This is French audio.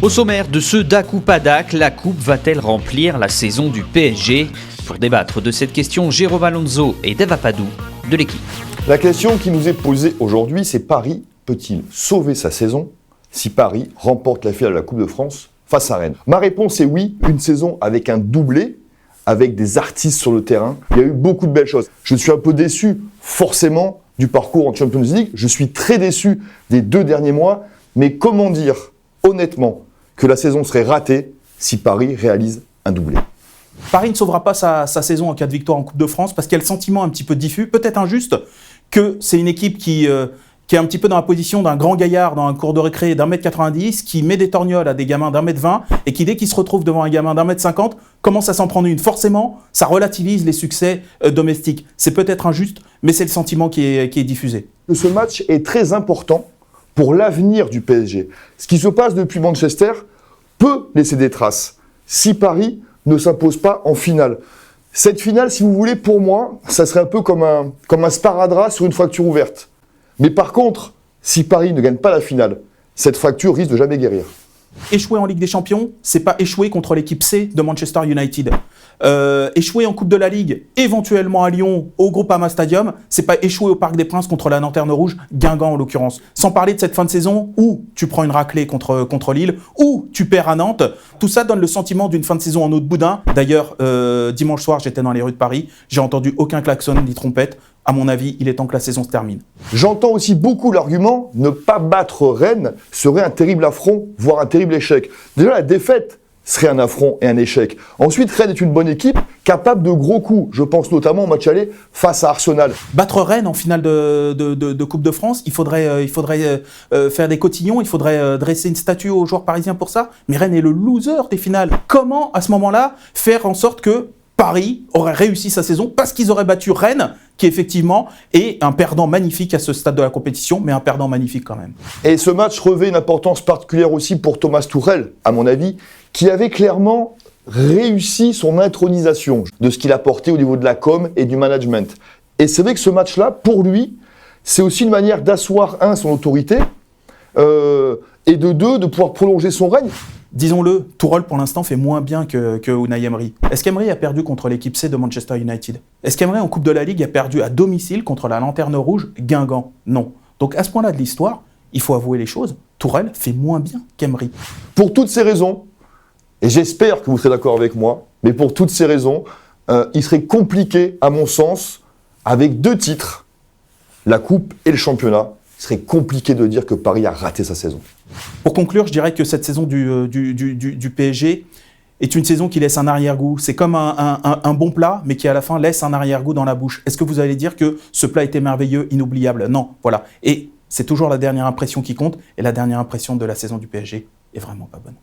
Au sommaire de ce Dak ou pas Dak, la coupe va-t-elle remplir la saison du PSG? Pour débattre de cette question, Jérôme Alonso et Dave Apadou de l'équipe. La question qui nous est posée aujourd'hui, c'est Paris peut-il sauver sa saison si Paris remporte la finale de la Coupe de France face à Rennes? Ma réponse est oui, une saison avec un doublé, avec des artistes sur le terrain. Il y a eu beaucoup de belles choses. Je suis un peu déçu, forcément, du parcours en Champions League. Je suis très déçu des 2 derniers mois. Mais comment dire, honnêtement, que la saison serait ratée si Paris réalise un doublé? Paris ne sauvera pas sa saison en cas de victoire en Coupe de France parce qu'il y a le sentiment un petit peu diffus, peut-être injuste, que c'est une équipe qui est un petit peu dans la position d'un grand gaillard dans un cours de récré d'1m90, qui met des torgnoles à des gamins d'1m20 et qui, dès qu'il se retrouve devant un gamin d'1m50, commence à s'en prendre une. Forcément, ça relativise les succès domestiques. C'est peut-être injuste, mais c'est le sentiment qui est diffusé. Ce match est très important pour l'avenir du PSG. Ce qui se passe depuis Manchester peut laisser des traces si Paris ne s'impose pas en finale. Cette finale, si vous voulez, pour moi, ça serait un peu comme un sparadrap sur une fracture ouverte. Mais par contre, si Paris ne gagne pas la finale, cette fracture risque de jamais guérir. Échouer en Ligue des Champions, c'est pas échouer contre l'équipe C de Manchester United. Échouer en Coupe de la Ligue, éventuellement à Lyon, au Groupama Stadium, c'est pas échouer au Parc des Princes contre la Lanterne Rouge, Guingamp en l'occurrence. Sans parler de cette fin de saison où tu prends une raclée contre Lille, où tu perds à Nantes. Tout ça donne le sentiment d'une fin de saison en eau de boudin. D'ailleurs, dimanche soir, j'étais dans les rues de Paris, j'ai entendu aucun klaxon ni trompette. À mon avis, il est temps que la saison se termine. J'entends aussi beaucoup l'argument, ne pas battre Rennes serait un terrible affront, voire un terrible échec. Déjà, la défaite serait un affront et un échec. Ensuite, Rennes est une bonne équipe, capable de gros coups. Je pense notamment au match aller face à Arsenal. Battre Rennes en finale de Coupe de France, il faudrait faire des cotillons, il faudrait dresser une statue aux joueurs parisiens pour ça. Mais Rennes est le loser des finales. Comment, à ce moment-là, faire en sorte que Paris aurait réussi sa saison parce qu'ils auraient battu Rennes, qui effectivement est un perdant magnifique à ce stade de la compétition, mais un perdant magnifique quand même. Et ce match revêt une importance particulière aussi pour Thomas Tuchel, à mon avis, qui avait clairement réussi son intronisation de ce qu'il apportait au niveau de la com et du management. Et c'est vrai que ce match-là, pour lui, c'est aussi une manière d'asseoir, son autorité, et de 2, de pouvoir prolonger son règne. Disons-le, Tourelle pour l'instant fait moins bien que Unai Emery. Est-ce qu'Emery a perdu contre l'équipe C de Manchester United? Est-ce qu'Emery en Coupe de la Ligue a perdu à domicile contre la Lanterne Rouge Guingamp? Non. Donc à ce point-là de l'histoire, il faut avouer les choses, Tourelle fait moins bien qu'Emery. Pour toutes ces raisons, et j'espère que vous serez d'accord avec moi, mais pour toutes ces raisons, il serait compliqué, à mon sens, avec 2 titres, la Coupe et le championnat, il serait compliqué de dire que Paris a raté sa saison. Pour conclure, je dirais que cette saison du PSG est une saison qui laisse un arrière-goût. C'est comme un bon plat, mais qui à la fin laisse un arrière-goût dans la bouche. Est-ce que vous allez dire que ce plat était merveilleux, inoubliable? Non, voilà. Et c'est toujours la dernière impression qui compte, et la dernière impression de la saison du PSG est vraiment pas bonne.